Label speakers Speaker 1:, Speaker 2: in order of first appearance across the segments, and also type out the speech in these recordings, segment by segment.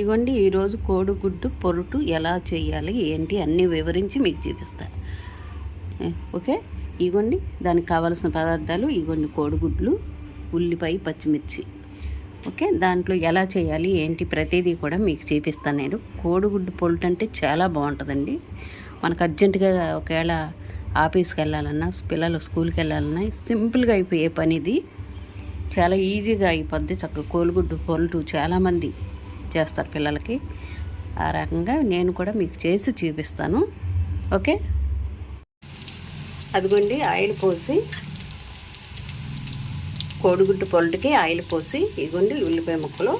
Speaker 1: ఇగోండి ఈరోజు కోడిగుడ్డు పొరుటు ఎలా చేయాలి ఏంటి అన్నీ వివరించి మీకు చూపిస్తాను. ఓకే, ఇగోండి దానికి కావాల్సిన పదార్థాలు ఇగోండి కోడిగుడ్లు, ఉల్లిపాయ, పచ్చిమిర్చి. ఓకే, దాంట్లో ఎలా చేయాలి ఏంటి ప్రతిదీ కూడా మీకు చూపిస్తాను నేను. కోడిగుడ్డు పొరుటు అంటే చాలా బాగుంటుందండి. మనకు అర్జెంటుగా ఒకవేళ ఆఫీస్కి వెళ్ళాలన్నా, పిల్లలు స్కూల్కి వెళ్ళాలన్నా సింపుల్గా అయిపోయే పని ఇది. చాలా ఈజీగా అయిపోద్ది. చక్కగా కోడిగుడ్డు పొరుటు చాలామంది చేస్తారు పిల్లలకి. ఆ రకంగా నేను కూడా మీకు చేసి చూపిస్తాను. ఓకే, అదిగోండి ఆయిల్ పోసి, కోడిగుడ్డు పొరుటుకి ఆయిల్ పోసి ఇగోండి ఉల్లిపాయ ముక్కలు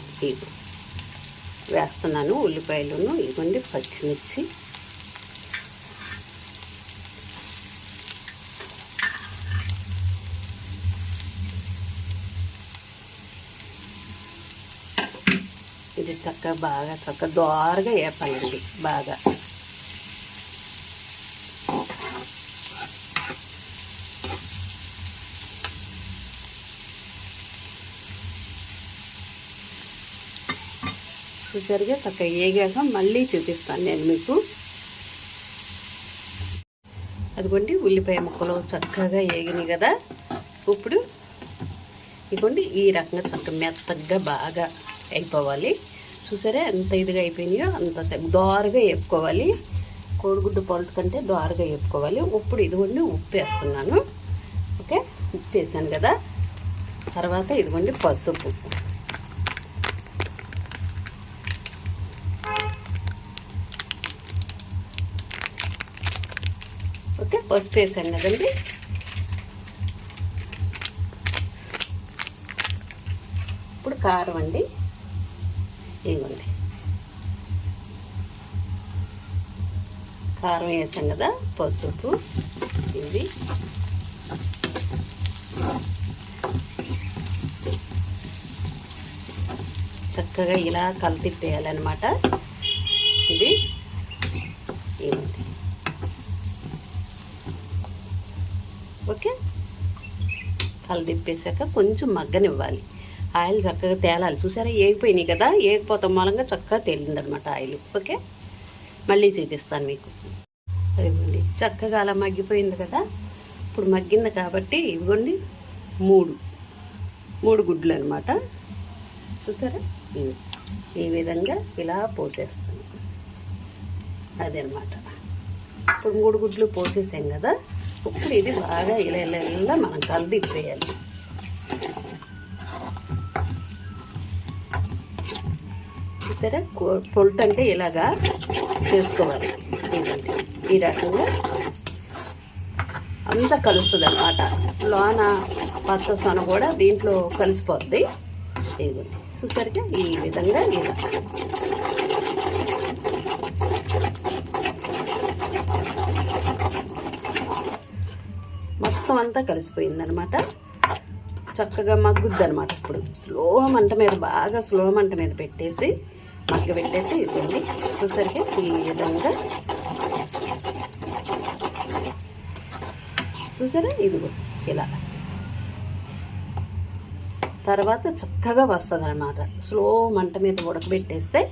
Speaker 1: వేస్తున్నాను. ఉల్లిపాయలను ఇగోండి పచ్చిమిర్చి, ఇది చక్కగా దోరగా వేపాలండి. బాగా చూసారుగా, చక్కగా వేగాక మళ్ళీ చూపిస్తాను నేను మీకు. అదిగోండి ఉల్లిపాయ ముక్కలు చక్కగా వేగినాయి కదా. ఇప్పుడు ఇదిగోండి ఈ రకంగా చక్కగా మెత్తగా బాగా అయిపోవాలి. చూసారా ఎంత ఇదిగా అయిపోయినాయో, అంత దోరగా వేపుకోవాలి. కోడిగుడ్డు పొరుటు కంటే దోరగా వేపుకోవాలి. ఇప్పుడు ఇదిగోండి ఉప్పు వేస్తున్నాను. ఓకే, ఉప్పు వేసాను కదా. తర్వాత ఇదిగోండి పసుపు, ఓకే పసుపు వేసాను కదండి. ఇప్పుడు కారం అండి. ఇదిగోండి కారం వేసాం కదా, పసుపు, ఇది చక్కగా ఇలా కలితిప్పేయాలన్నమాట. ఇది ఇవ్వండి. ఓకే, కలితిప్పేసాక కొంచెం మగ్గనివ్వాలి. ఆయిల్ చక్కగా తేలాలి. చూసారా ఏగిపోయినాయి కదా, ఏగిపోతాం మూలంగా చక్కగా తేలిందనమాట ఆయిల్. ఓకే, మళ్ళీ చూపిస్తాను మీకు. అదిగోండి చక్కగా అలా మగ్గిపోయింది కదా. ఇప్పుడు మగ్గింది కాబట్టి ఇదిగోండి మూడు గుడ్లు అనమాట. చూసారా ఈ విధంగా ఇలా పోసేస్తాను. అదనమాట. ఇప్పుడు 3 గుడ్లు పోసేసాం కదా. ఇప్పుడు ఇది బాగా ఇలా మనం కలిదిప్పేయాలి. చూసారా, పొరుటు అంటే ఇలాగా చేసుకోవాలి. ఈ రకంగా అంతా కలుస్తుంది అన్నమాట. లోన పచ్చసొన కూడా దీంట్లో కలిసిపోద్ది. ఇదిగోండి చూసారుగా ఈ విధంగా ఇలా మొత్తం అంతా కలిసిపోయిందనమాట. చక్కగా మగ్గుద్ది అనమాట. ఇప్పుడు బాగా స్లో మంట మీద పెట్టేసి మగ్గబెట్టేసి ఇదండి. చూసరికి ఈ విధంగా చూసారా, ఇదిగో ఇలా తర్వాత చక్కగా వస్తుంది అనమాట. స్లో మంట మీద ఉడకబెట్టేస్తే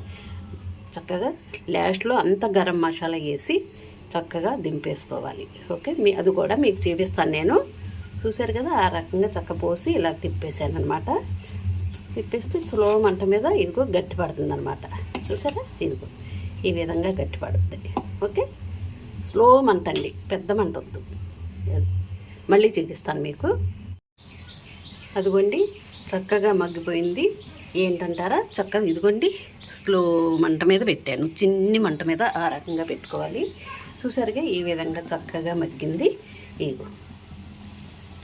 Speaker 1: చక్కగా లాస్ట్లో అంత గరం మసాలా వేసి చక్కగా దింపేసుకోవాలి. ఓకే, అది కూడా మీకు చూపిస్తాను నేను. చూసారు కదా, ఆ రకంగా చక్క పోసి ఇలా తిప్పేసాను అనమాట. తిప్పేస్తే స్లో మంట మీద ఇదిగో గట్టి పడుతుంది అనమాట. చూసారా, ఇదిగో ఈ విధంగా గట్టి పడుతుంది. ఓకే, స్లో మంట అండి, పెద్ద మంట వద్దు. మళ్ళీ చూపిస్తాను మీకు. అదిగోండి చక్కగా మగ్గిపోయింది. ఏంటంటారా, చక్కగా ఇదిగోండి స్లో మంట మీద పెట్టాను. చిన్ని మంట మీద ఆ రకంగా పెట్టుకోవాలి. చూసారుగా ఈ విధంగా చక్కగా మగ్గింది. ఇదిగో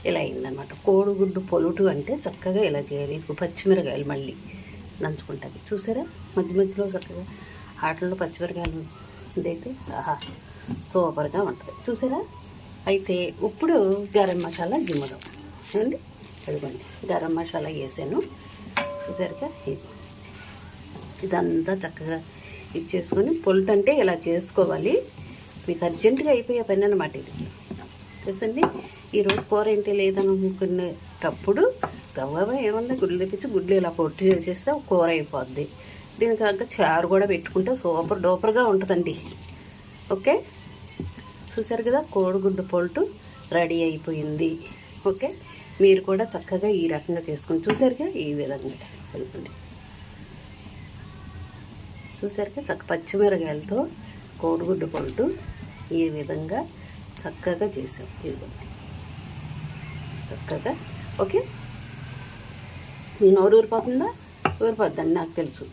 Speaker 1: ఇలా అయిందనమాట. కోడిగుడ్డు పొరుటు అంటే చక్కగా ఇలా చేయాలి. పచ్చిమిరకాయలు మళ్ళీ నంచుకుంటుంది. చూసారా, మధ్యలో చక్కగా ఆటల్లో పచ్చిమిరకాయలు ఇదైతే ఆహా సూపర్గా ఉంటుంది. చూసారా, అయితే ఇప్పుడు గరం మసాలా దిమ్మడం అండి. అదిగోండి గరం మసాలా వేసాను. చూసారుగా ఇదంతా చక్కగా ఇచ్చేసుకొని పొరుటు అంటే ఇలా చేసుకోవాలి. మీకు అర్జెంటుగా అయిపోయే పని అన్నమాట ఇది. తెలుసండి, ఈరోజు కూర ఏంటి లేదనుకునేటప్పుడు గవ్వగా ఏమన్నా గుడ్లు తెప్పించి గుడ్లు ఇలా పొట్టు చేసేస్తే కూర అయిపోద్ది. దీనికి తగ్గ చారు కూడా పెట్టుకుంటే సూపర్ డూపర్గా ఉంటుందండి. ఓకే, చూసారు కదా, కోడిగుడ్డు పొల్టు రెడీ అయిపోయింది. ఓకే, మీరు కూడా చక్కగా ఈ రకంగా చేసుకుని చూసారుగా, ఈ విధంగా అనుకోండి. చూసారుగా, పచ్చిమిరకాయలతో కోడిగుడ్డు పొల్టు ఈ విధంగా చక్కగా చేసాం. ఇదిగోండి చక్కగా. ఓకే, మీ నోరు ఊరిపోతుందా? ఊరిపోద్దని నాకు తెలుసు.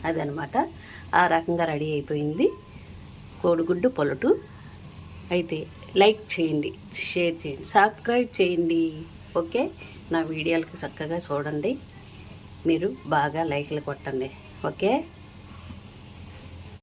Speaker 1: అదనమాట, ఆ రకంగా రెడీ అయిపోయింది కోడిగుడ్డు పొలటు. అయితే లైక్ చేయండి, షేర్ చేయండి, సబ్స్క్రైబ్ చేయండి. ఓకే, నా వీడియోలకు చక్కగా చూడండి, మీరు బాగా లైక్లు కొట్టండి. ఓకే.